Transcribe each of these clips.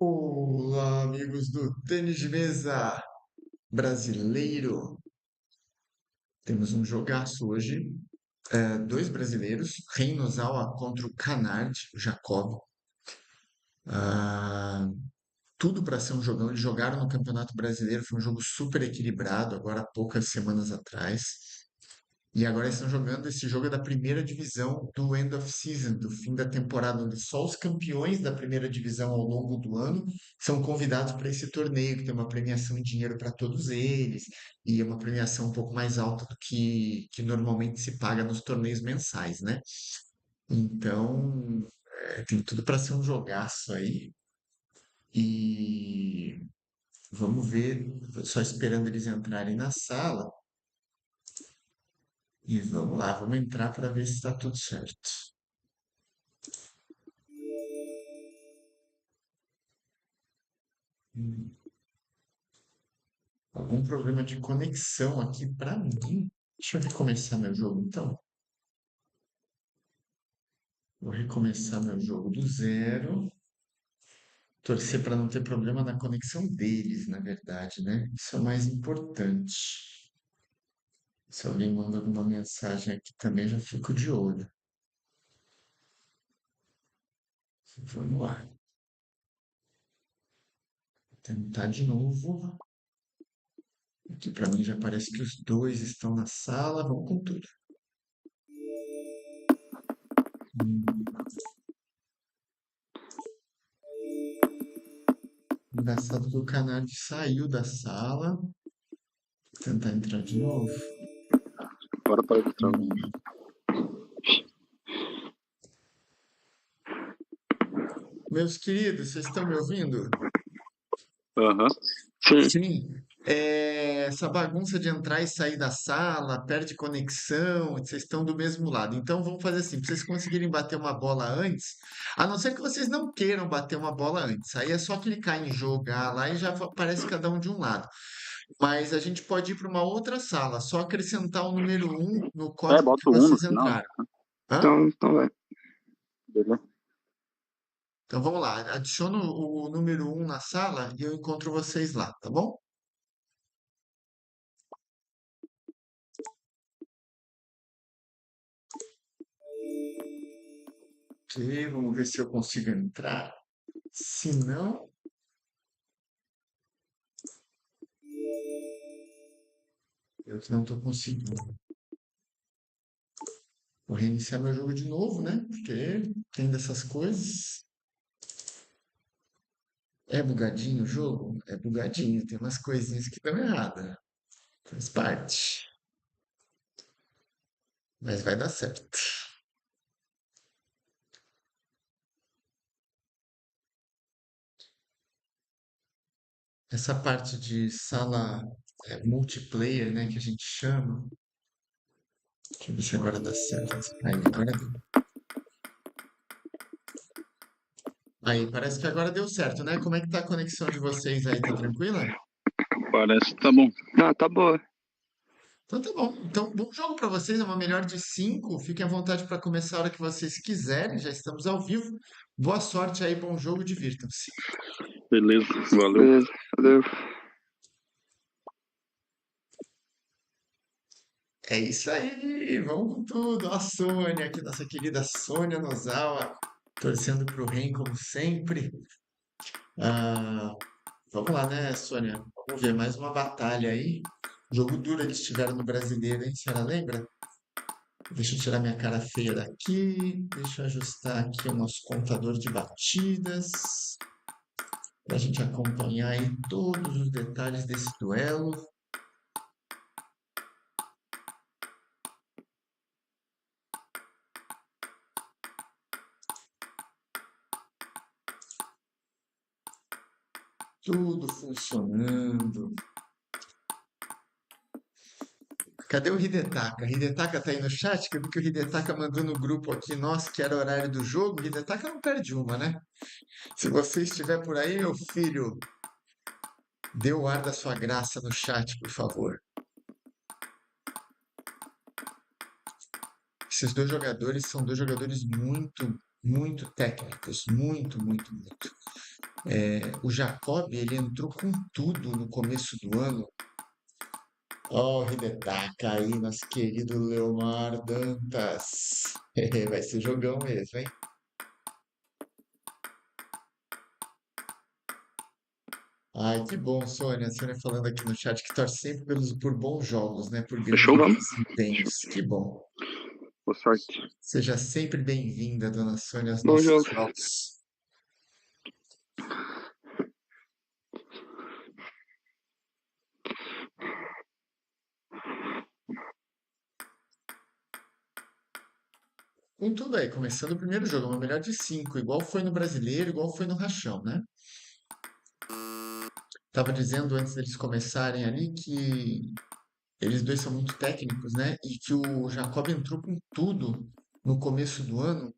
Olá, amigos do tênis de mesa brasileiro. Temos um jogaço hoje. Dois brasileiros, Reino Ozawa contra o Canard, o Jacob. Ah, tudo para ser um jogão. Eles jogaram no Campeonato Brasileiro, foi um jogo super equilibrado, agora há poucas semanas atrás. E agora eles estão jogando, esse jogo é da primeira divisão do end of season, do fim da temporada, onde só os campeões da primeira divisão ao longo do ano são convidados para esse torneio, que tem uma premiação em dinheiro para todos eles, e é uma premiação um pouco mais alta do que normalmente se paga nos torneios mensais, né? Então, tem tudo para ser um jogaço aí. E vamos ver, só esperando eles entrarem na sala. E vamos lá, vamos entrar para ver se está tudo certo. Hum, Algum problema de conexão aqui para mim. Deixa eu recomeçar meu jogo então. Vou recomeçar meu jogo do zero. Torcer para não ter problema na conexão deles, na verdade, né? Isso é o mais importante. Se alguém manda alguma mensagem aqui também, já fico de olho. Vamos lá. Vou tentar de novo. Aqui para mim já parece que os dois estão na sala. Vamos com tudo. Hum, Engraçado que o Canadi saiu da sala. Vou tentar entrar de novo. Agora para de travar. Hum. Meus queridos, vocês estão me ouvindo? Aham. Sim. Sim. Essa bagunça de entrar e sair da sala, perde conexão, vocês estão do mesmo lado. Então vamos fazer assim, para vocês conseguirem bater uma bola antes, a não ser que vocês não queiram bater uma bola antes. Aí é só clicar em jogar lá e já aparece cada um de um lado. Mas a gente pode ir para uma outra sala, só acrescentar o número um no É, código que bota o 1 no vocês final. entraram. Hã? Então vai. Beleza? Então vamos lá, adiciona o número um na sala e eu encontro vocês lá, tá bom? Ok, vamos ver se eu consigo entrar. Se não, eu que não estou conseguindo. Vou reiniciar meu jogo de novo, né? Porque tem dessas coisas. É bugadinho o jogo? É bugadinho. Tem umas coisinhas que estão erradas. Faz parte. Mas vai dar certo. Essa parte de sala multiplayer, né? Que a gente chama. Deixa eu ver se agora dá certo. Aí, agora deu. Aí, parece que agora deu certo, né? Como é que tá a conexão de vocês aí? Tá tranquila? Parece que tá bom. Ah, tá boa. Então tá bom. Então, bom jogo para vocês. É uma melhor de cinco. Fiquem à vontade para começar a hora que vocês quiserem. Já estamos ao vivo. Boa sorte aí, bom jogo, divirtam-se. Beleza, valeu. Beleza, valeu. É isso aí, vamos com tudo. Ó, a Sônia, aqui, nossa querida Sônia Nozawa, torcendo para o REM como sempre. Ah, vamos lá, né, Sônia? Vamos ver mais uma batalha aí. Jogo duro eles tiveram no Brasileiro, hein? A senhora lembra? Deixa eu tirar minha cara feia daqui. Deixa eu ajustar aqui o nosso contador de batidas. Para a gente acompanhar aí todos os detalhes desse duelo. Tudo funcionando. Cadê o Hidetaka? Hidetaka tá aí no chat? Que eu vi que o Hidetaka mandou no grupo aqui, nossa, que era o horário do jogo. Hidetaka não perde uma, né? Se você estiver por aí, meu filho, dê o ar da sua graça no chat, por favor. Esses dois jogadores são dois jogadores muito, muito técnicos. Muito, muito, muito. O Jacob, ele entrou com tudo no começo do ano. Ó, o Hidetaka aí, nosso querido Leomar Dantas. Vai ser jogão mesmo, hein? Ai, que bom, Sônia. A Sônia falando aqui no chat que torce sempre por bons jogos, né? Por Fechou? grandes Vamos. desempenhos. Que bom. Boa sorte. Seja sempre bem-vinda, dona Sônia, aos Bom nossos jogo. jogos. Com tudo aí, começando o primeiro jogo, uma melhor de cinco, igual foi no Brasileiro, igual foi no Rachão, né? Tava dizendo antes deles começarem ali que eles dois são muito técnicos, né? E que o Jacob entrou com tudo no começo do ano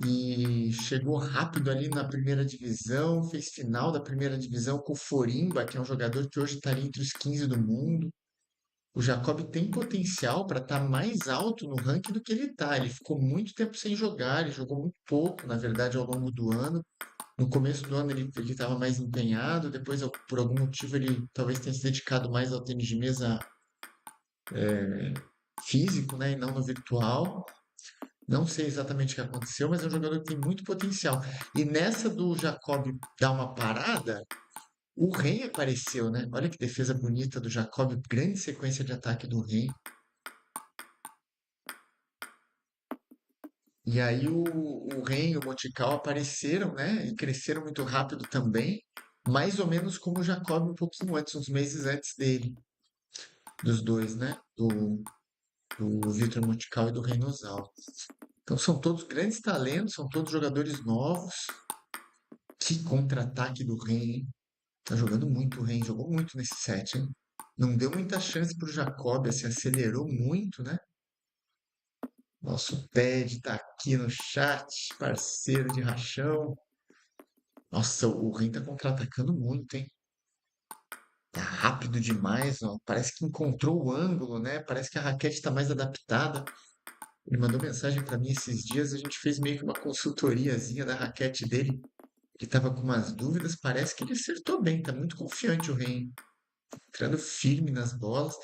e chegou rápido ali na primeira divisão, fez final da primeira divisão com o Forimba, que é um jogador que hoje está ali entre os 15 do mundo. O Jacob tem potencial para estar mais alto no ranking do que ele está. Ele ficou muito tempo sem jogar, ele jogou muito pouco, na verdade, ao longo do ano. No começo do ano ele estava mais empenhado, depois, por algum motivo, ele talvez tenha se dedicado mais ao tênis de mesa físico, né, e não no virtual. Não sei exatamente o que aconteceu, mas é um jogador que tem muito potencial. E nessa do Jacob dar uma parada, o Rei apareceu, né? Olha que defesa bonita do Jacob, grande sequência de ataque do Rei. E aí o Ren e o Motical apareceram, né? E cresceram muito rápido também, mais ou menos como o Jacob um pouquinho antes, uns meses antes dele, dos dois, né? Do Vitor Motical e do Reinosal. Então são todos grandes talentos, são todos jogadores novos. Que contra-ataque do Ren, hein? Tá jogando muito o Ren, jogou muito nesse set, hein? Não deu muita chance pro Jacob, se acelerou muito, né? Nosso Ted tá aqui no chat, parceiro de rachão. Nossa, o Ren tá contra-atacando muito, hein? Tá rápido demais, ó. Parece que encontrou o ângulo, né? Parece que a raquete tá mais adaptada. Ele mandou mensagem pra mim esses dias, a gente fez meio que uma consultoriazinha da raquete dele. Ele tava com umas dúvidas, parece que ele acertou bem, tá muito confiante o Ren, entrando firme nas bolas.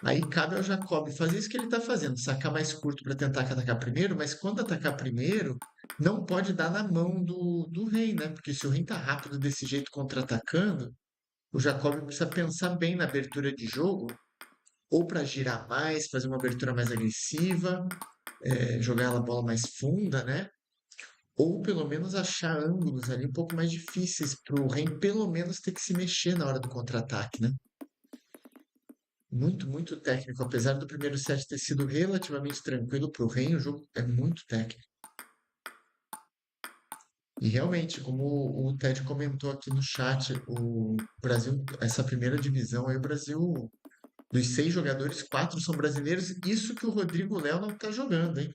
Aí cabe ao Jacob fazer isso que ele está fazendo, sacar mais curto para tentar atacar primeiro, mas quando atacar primeiro, não pode dar na mão do Rei, né? Porque se o Rei tá rápido desse jeito contra-atacando, o Jacob precisa pensar bem na abertura de jogo, ou para girar mais, fazer uma abertura mais agressiva, jogar a bola mais funda, né? Ou pelo menos achar ângulos ali um pouco mais difíceis para o Rei pelo menos ter que se mexer na hora do contra-ataque, né? Muito, muito técnico. Apesar do primeiro set ter sido relativamente tranquilo para o Ren, o jogo é muito técnico. E realmente, como o Ted comentou aqui no chat, o Brasil, essa primeira divisão aí, o Brasil, dos 6 jogadores, 4 são brasileiros. Isso que o Rodrigo Léo não está jogando, hein?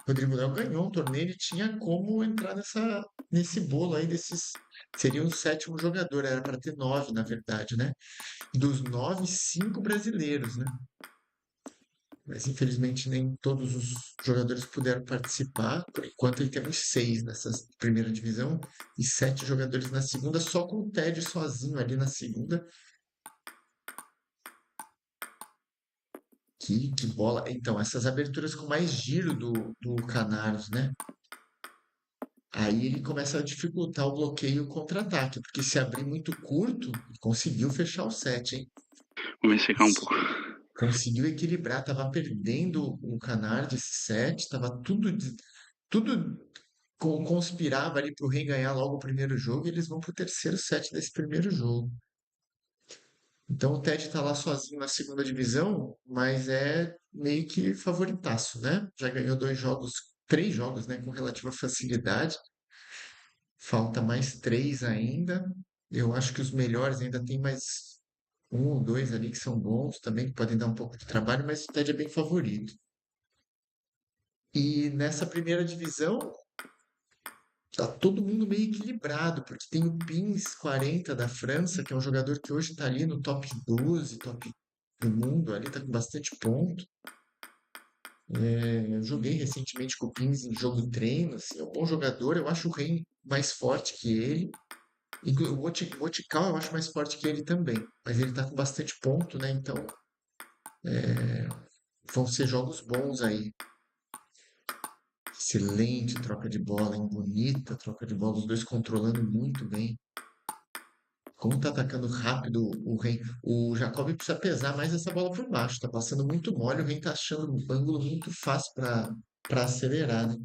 O Rodrigo Léo ganhou um torneio e tinha como entrar nesse bolo aí desses. Seria o sétimo jogador, era para ter 9, na verdade, né? Dos 9, 5 brasileiros, né? Mas infelizmente nem todos os jogadores puderam participar. Por enquanto, aí temos 6 nessa primeira divisão e 7 jogadores na segunda, só com o Ted sozinho ali na segunda. Que bola! Então, essas aberturas com mais giro do Canários, né? Aí ele começa a dificultar o bloqueio e o contra-ataque, porque se abrir muito curto, conseguiu fechar o set, hein? Vamos secar um pouco. Conseguiu equilibrar, tava perdendo o Canário esse set, tava tudo conspirava ali para o Rei ganhar logo o primeiro jogo e eles vão para o terceiro set desse primeiro jogo. Então o Ted está lá sozinho na segunda divisão, mas é meio que favoritaço, né? Já ganhou 2 jogos, 3 jogos, né? Com relativa facilidade. Falta mais 3 ainda. Eu acho que os melhores ainda tem mais um ou dois ali que são bons também, que podem dar um pouco de trabalho, mas o Ted é bem favorito. E nessa primeira divisão, tá todo mundo meio equilibrado, porque tem o Pins 40 da França, que é um jogador que hoje tá ali no top 12, top do mundo, ali tá com bastante ponto. Eu joguei recentemente com o Pins em jogo treino, assim, é um bom jogador. Eu acho o Ren mais forte que ele. E o Motikal eu acho mais forte que ele também. Mas ele tá com bastante ponto, né? Então vão ser jogos bons aí. Excelente troca de bola, hein? Bonita troca de bola, os dois controlando muito bem. Como tá atacando rápido o Ren. O Jacob precisa pesar mais essa bola por baixo. Tá passando muito mole, o Ren tá achando um ângulo muito fácil para acelerar, né?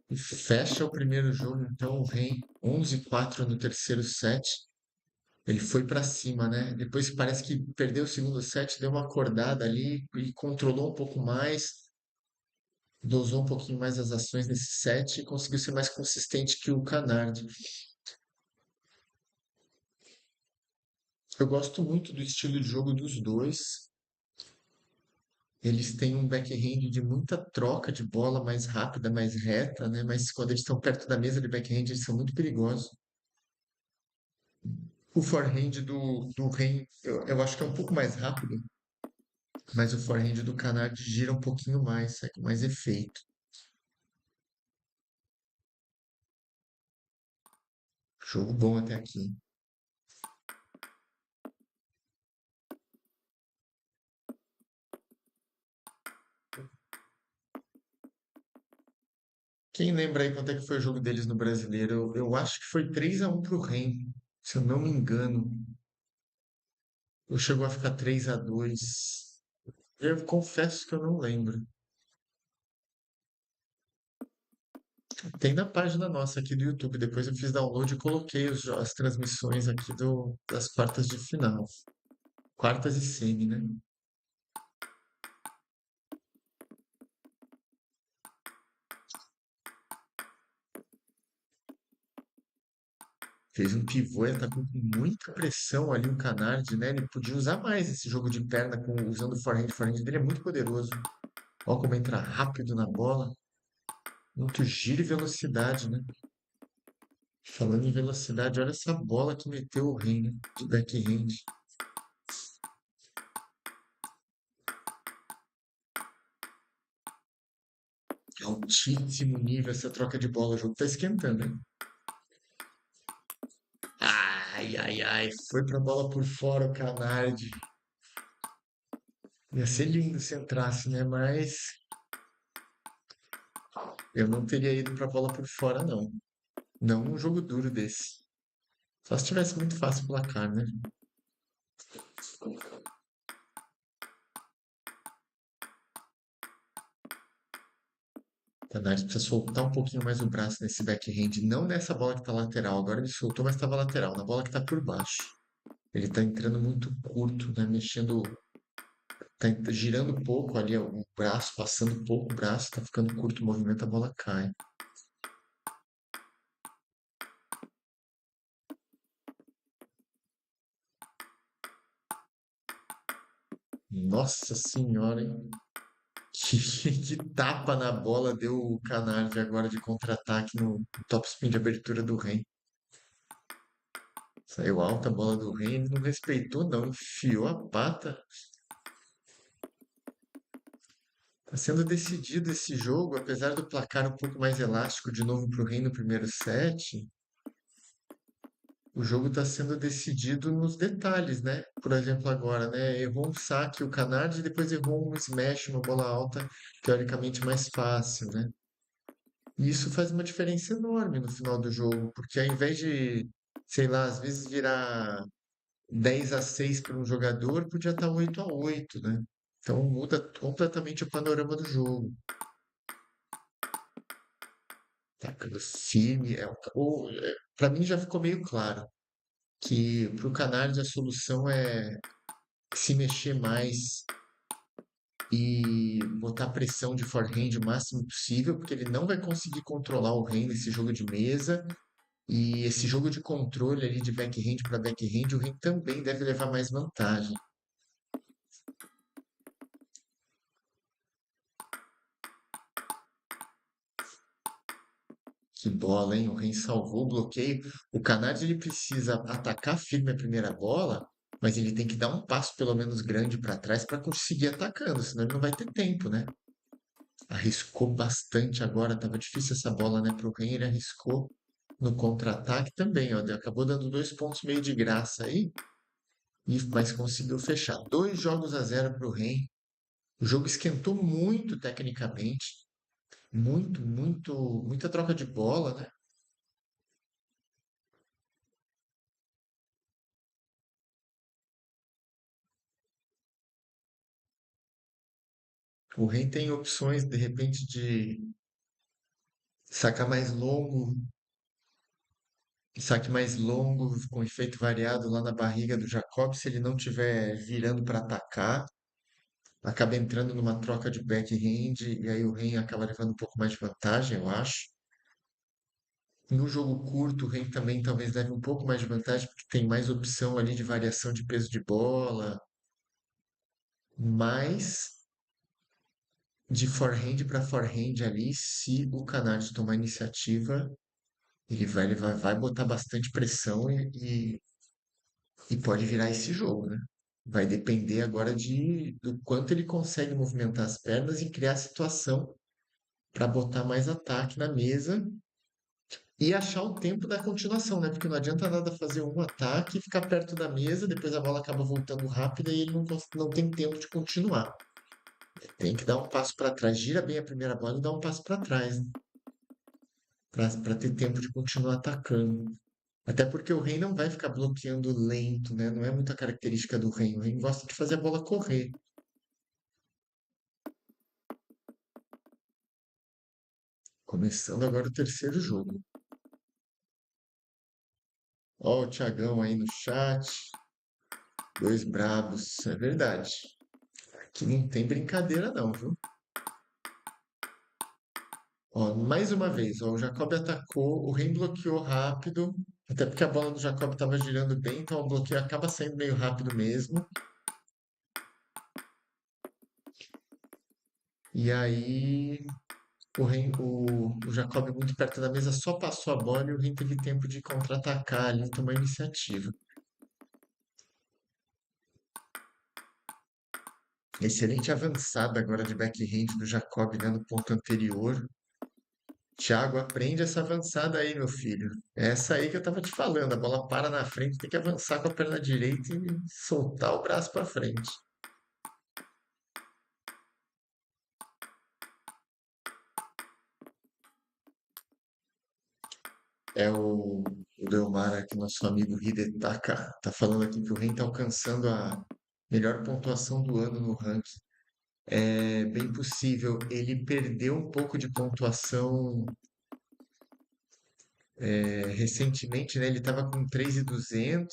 E fecha o primeiro jogo, então o Ren 11-4 no terceiro set. Ele foi para cima, né? Depois parece que perdeu o segundo set, deu uma acordada ali e controlou um pouco mais, dosou um pouquinho mais as ações nesse set e conseguiu ser mais consistente que o Canard. Eu gosto muito do estilo de jogo dos dois. Eles têm um backhand de muita troca de bola mais rápida, mais reta, né? Mas quando eles estão perto da mesa de backhand, eles são muito perigosos. O forehand do Ren, eu acho que é um pouco mais rápido, mas o forehand do Canard gira um pouquinho mais, sai com mais efeito. Jogo bom até aqui. Quem lembra aí quanto é que foi o jogo deles no Brasileiro? Eu acho que foi 3-1 pro Ren, se eu não me engano. Ou chegou a ficar 3-2. Eu confesso que eu não lembro. Tem na página nossa aqui do YouTube. Depois eu fiz download e coloquei as transmissões aqui das quartas de final. Quartas e semi, né? Fez um pivô, ele tá com muita pressão ali o Canard, né? Ele podia usar mais esse jogo de perna usando o forehand. O forehand dele é muito poderoso. Olha como entra rápido na bola. Muito giro e velocidade, né? Falando em velocidade, olha essa bola que meteu o Rei, né? De backhand. Altíssimo nível essa troca de bola. O jogo tá esquentando, hein? Ai, ai, ai. Foi pra bola por fora o Canard. Ia ser lindo se entrasse, né? Mas eu não teria ido pra bola por fora, não. Não num jogo duro desse. Só se tivesse muito fácil o placar, né? O Canard precisa soltar um pouquinho mais o braço nesse backhand. Não nessa bola que tá lateral. Agora ele soltou, mas estava lateral. Na bola que tá por baixo. Ele tá entrando muito curto, né? Mexendo, tá girando pouco ali o braço, passando pouco o braço, tá ficando curto o movimento, a bola cai. Nossa senhora, hein? Que tapa na bola deu o Canard agora de contra-ataque no top spin de abertura do Ren. Saiu alta a bola do Ren, ele não respeitou não, enfiou a pata. Tá sendo decidido esse jogo, apesar do placar um pouco mais elástico de novo pro Ren no primeiro set. O jogo está sendo decidido nos detalhes, né? Por exemplo, agora, né? Errou um saque o Canard e depois errou um smash, uma bola alta, teoricamente mais fácil, né? E isso faz uma diferença enorme no final do jogo, porque ao invés de, sei lá, às vezes virar 10-6 para um jogador, podia estar 8-8, né? Então muda completamente o panorama do jogo. Tacando firme, para mim já ficou meio claro que para o Canários a solução é se mexer mais, e botar pressão de forehand o máximo possível, porque ele não vai conseguir controlar o Rei nesse jogo de mesa. E esse jogo de controle ali de backhand para backhand, o Rei também deve levar mais vantagem. Que bola, hein? O Rei salvou o bloqueio. O Canadi ele precisa atacar firme a primeira bola, mas ele tem que dar um passo pelo menos grande para trás para conseguir atacando, senão ele não vai ter tempo, né? Arriscou bastante agora, tava difícil essa bola, né, pro Rei, ele arriscou no contra-ataque também, ó, acabou dando 2 pontos meio de graça aí, mas conseguiu fechar. 2 jogos a 0 pro Rei. O jogo esquentou muito tecnicamente, muita troca de bola, né? O Rei tem opções, de repente, de sacar mais longo, saque mais longo, com efeito variado lá na barriga do Jacob, se ele não tiver virando para atacar, acaba entrando numa troca de backhand e aí o Ren acaba levando um pouco mais de vantagem, eu acho. No jogo curto, o Ren também talvez leve um pouco mais de vantagem, porque tem mais opção ali de variação de peso de bola, mas de forehand para forehand ali, se o Canadi tomar iniciativa, ele vai botar bastante pressão e pode virar esse jogo, né? Vai depender agora do quanto ele consegue movimentar as pernas e criar situação para botar mais ataque na mesa e achar o tempo da continuação, né? Porque não adianta nada fazer um ataque e ficar perto da mesa, depois a bola acaba voltando rápida e ele não tem tempo de continuar. Tem que dar um passo para trás, gira bem a primeira bola e dá um passo para trás, né? Para ter tempo de continuar atacando. Até porque o rei não vai ficar bloqueando lento, né? Não é muita característica do rei. O rei gosta de fazer a bola correr. Começando agora o terceiro jogo. Ó, o Thiagão aí no chat. Dois brabos. É verdade. Aqui não tem brincadeira, não, viu? Ó, mais uma vez, ó, o Jacob atacou, o Rem bloqueou rápido, até porque a bola do Jacob estava girando bem, então o bloqueio acaba saindo meio rápido mesmo. E aí o Jacob muito perto da mesa só passou a bola e o Rem teve tempo de contra-atacar ali, tomar iniciativa. Excelente avançada agora de backhand do Jacob, né, no ponto anterior. Thiago, aprende essa avançada aí, meu filho. É essa aí que eu tava te falando. A bola para na frente, tem que avançar com a perna direita e soltar o braço para frente. É o Delmar aqui, nosso amigo Hidetaka, tá falando aqui que o Ren tá alcançando a melhor pontuação do ano no ranking. É bem possível. Ele perdeu um pouco de pontuação recentemente, né? Ele estava com 3.200.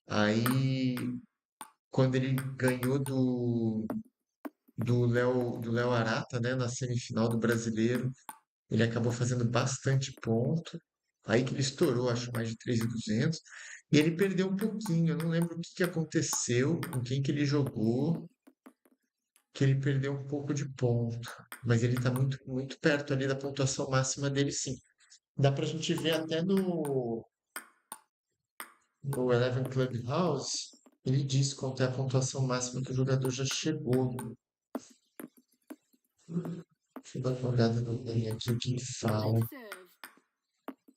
Aí, quando ele ganhou do Léo Arata, né, na semifinal do Brasileiro, ele acabou fazendo bastante ponto. Aí que ele estourou, acho, mais de 3.200. E ele perdeu um pouquinho. Eu não lembro o que que aconteceu, com quem que ele jogou, que ele perdeu um pouco de ponto. Mas ele está muito, muito perto ali da pontuação máxima dele, sim. Dá pra gente ver até no Eleven Clubhouse, ele diz quanto é a pontuação máxima que o jogador já chegou. Deixa eu dar uma olhada no Rei aqui, o que ele fala.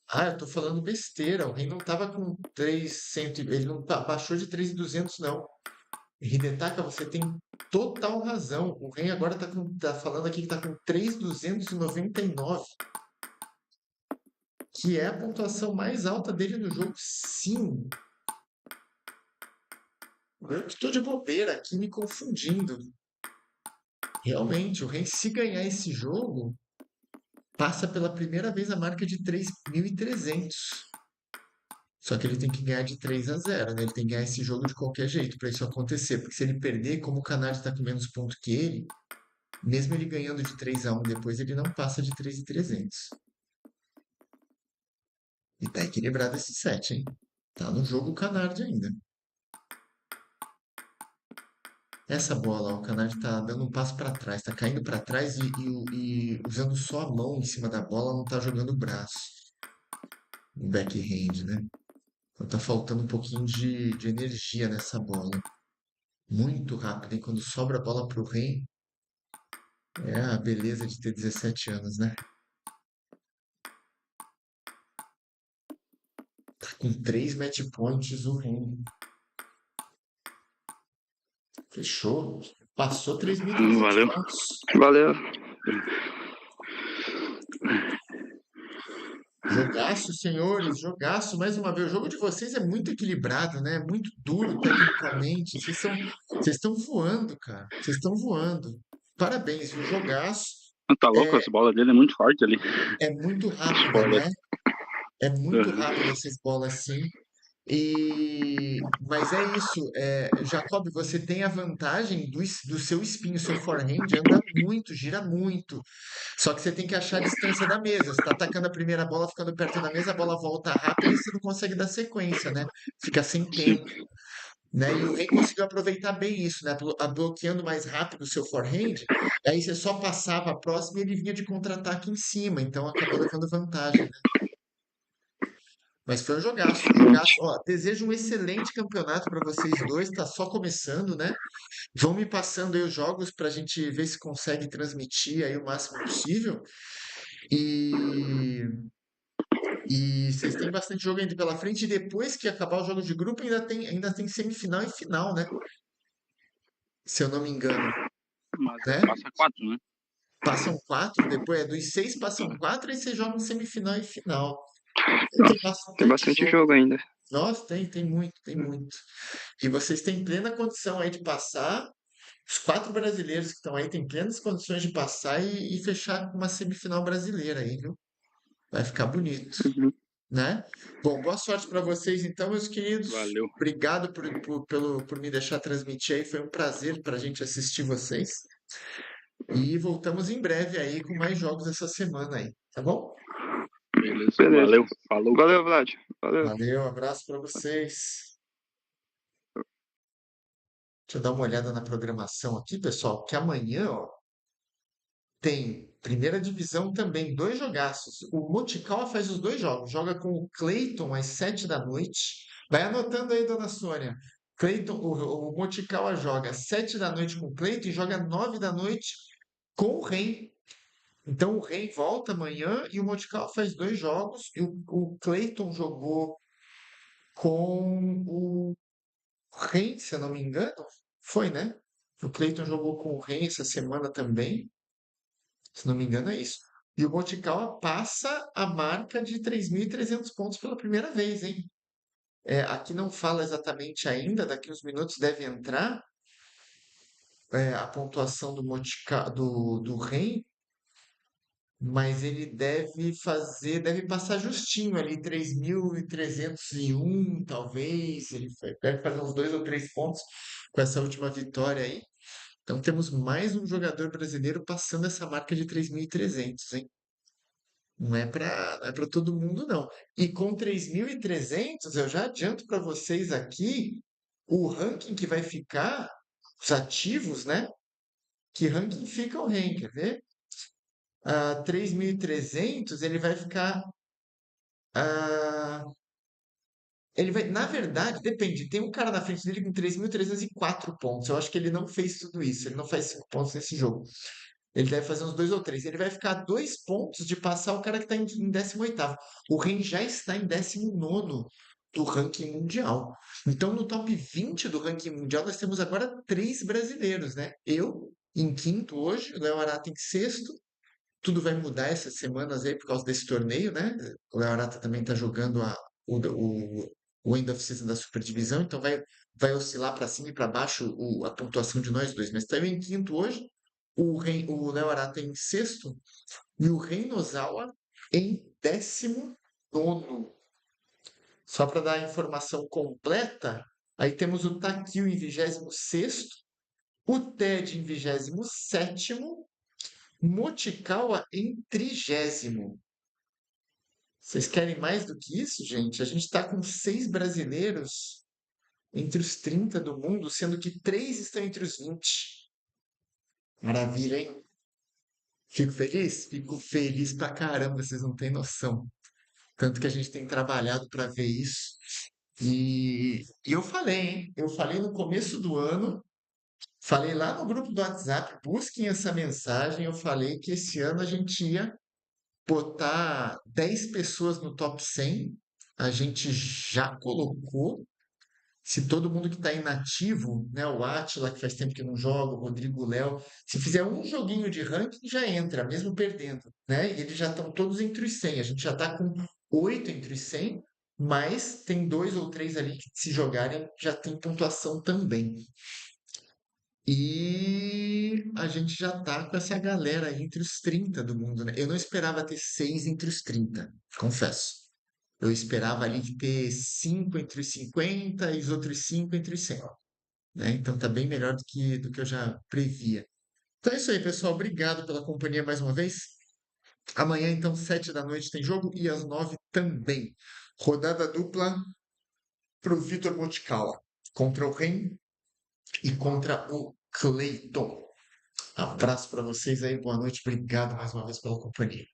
Ah, eu tô falando besteira. O Rei não tava com 300, ele não baixou de 3.200, não. Hidetaka, você tem total razão. O Rei agora tá falando aqui que tá com 3.299, que é a pontuação mais alta dele no jogo. Sim, eu que tô de bobeira aqui me confundindo. Realmente, o Rei, se ganhar esse jogo, passa pela primeira vez a marca de 3.300. Só que ele tem que ganhar de 3-0, né? Ele tem que ganhar esse jogo de qualquer jeito para isso acontecer. Porque se ele perder, como o Canário está com menos pontos que ele, mesmo ele ganhando de 3-1 depois, ele não passa de 3.300. E tá equilibrado esse set, hein? Tá no jogo o Canard ainda. Essa bola, ó, o Canard tá dando um passo para trás, tá caindo para trás e usando só a mão em cima da bola, não tá jogando o braço. O backhand, né? Então tá faltando um pouquinho de energia nessa bola. Muito rápido, e quando sobra a bola pro Rei, é a beleza de ter 17 anos, né? Tá com 3 match points o Rei. Fechou? Passou 3.300 Valeu. pontos. Valeu. Jogaço, senhores, jogaço. Mais uma vez, o jogo de vocês é muito equilibrado, né? Muito duro tecnicamente. Vocês estão voando, cara. Vocês estão voando. Parabéns, viu? Jogaço. Tá louco? Essa bola dele é muito forte ali. É muito rápida, Spoiler. né? É muito rápida essas bolas, sim. Mas é isso, Jacob, você tem a vantagem do seu spin, o seu forehand anda muito, gira muito. Só que você tem que achar a distância da mesa. Você está atacando a primeira bola, ficando perto da mesa, a bola volta rápido e você não consegue dar sequência, né? Fica sem Sim. tempo, né? E o Rei conseguiu aproveitar bem isso, né? Bloqueando mais rápido o seu forehand, aí você só passava a próxima e ele vinha de contra-ataque em cima, então acabou levando vantagem, né? Mas foi um jogaço, um jogaço. Ó, desejo um excelente campeonato para vocês dois. Tá só começando, né? Vão me passando aí os jogos para a gente ver se consegue transmitir aí o máximo possível. E, e vocês têm bastante jogo ainda pela frente. E depois que acabar os jogos de grupo, ainda tem semifinal e final, né? Se eu não me engano, Mas né? passa 4, né? Passam quatro, depois dos 6 passam quatro, e vocês jogam semifinal e final. Tem Tem bastante bastante jogo. jogo ainda. Nossa, tem muito, tem muito. E vocês têm plena condição aí de passar. Os 4 brasileiros que estão aí têm plenas condições de passar e fechar com uma semifinal brasileira aí, viu? Vai ficar bonito, Uhum. né? Bom, boa sorte para vocês então, meus queridos. Valeu. Obrigado por me deixar transmitir aí. Foi um prazer para a gente assistir vocês. E voltamos em breve aí com mais jogos essa semana aí, tá bom? Beleza. Beleza. Valeu. Falou. Valeu, Vlad. Valeu. Valeu, abraço para vocês. Deixa eu dar uma olhada na programação aqui, pessoal, que amanhã, ó, tem primeira divisão também, 2 jogaços. O Moticala faz os 2 jogos, joga com o Cleiton às 7 da noite. Vai anotando aí, dona Sônia. Cleiton, o Moticala joga às 7 da noite com o Cleiton e joga 9 da noite com o Rei. Então o Rei volta amanhã e o Moticala faz 2 jogos. E o Cleiton jogou com o Rei, se eu não me engano. Foi, né? O Cleiton jogou com o Rei essa semana também. Se não me engano, é isso. E o Monte Calma passa a marca de 3.300 pontos pela primeira vez, hein? Aqui não fala exatamente ainda, daqui uns minutos deve entrar a pontuação do Rei, mas ele deve passar justinho ali, 3.301, talvez. Ele deve fazer uns 2 ou 3 pontos com essa última vitória aí. Então temos mais um jogador brasileiro passando essa marca de 3.300, hein? Não é para todo mundo, não. E com 3.300 eu já adianto para vocês aqui o ranking que vai ficar, os ativos, né? Que ranking fica o REM, quer ver? 3.300 ele vai ficar. ah, na verdade, depende. Tem um cara na frente dele com 3.304 pontos. Eu acho que ele não fez tudo isso. Ele não faz 5 pontos nesse jogo. Ele deve fazer uns 2 ou 3. Ele vai ficar a 2 pontos de passar o cara que está em 18º. O Ren já está em 19º do ranking mundial. Então, no top 20 do ranking mundial, nós temos agora 3 brasileiros, né? Eu em quinto hoje, o Léo Arata em sexto. Tudo vai mudar essas semanas aí por causa desse torneio, né? O Léo Arata também está jogando o end of season da Superdivisão, então vai oscilar para cima e para baixo a pontuação de nós dois. Mas está eu em quinto hoje, o Léo Arata em sexto e o Rei Nozawa em 19º. Só para dar a informação completa, aí temos o Takio em 26º, o TED em 27º, Mochikawa em 30º. Vocês querem mais do que isso, gente? A gente está com 6 brasileiros entre os 30 do mundo, sendo que 3 estão entre os 20. Maravilha, hein? Fico feliz? Fico feliz pra caramba, vocês não têm noção. Tanto que a gente tem trabalhado para ver isso. E eu falei, hein? Eu falei no começo do ano, falei lá no grupo do WhatsApp, busquem essa mensagem. Eu falei que esse ano a gente ia botar 10 pessoas no top 100. A gente já colocou. Se todo mundo que está inativo, né, o Átila, que faz tempo que não joga, o Rodrigo, o Léo, se fizer um joguinho de ranking, já entra, mesmo perdendo, né? E eles já estão todos entre os 100. A gente já está com 8 entre os 100, mas tem 2 ou 3 ali que, se jogarem, já tem pontuação também. E a gente já tá com essa galera aí entre os 30 do mundo, né? Eu não esperava ter 6 entre os 30, confesso. Eu esperava ali de ter 5 entre os 50 e os outros 5 entre os 100, né? Então tá bem melhor do que eu já previa. Então é isso aí, pessoal. Obrigado pela companhia mais uma vez. Amanhã, então, 7 da noite tem jogo e às 9 também. Rodada dupla pro Vitor Moticala contra o Ren e contra o Cleiton. Abraço para vocês aí, boa noite, obrigado mais uma vez pela companhia.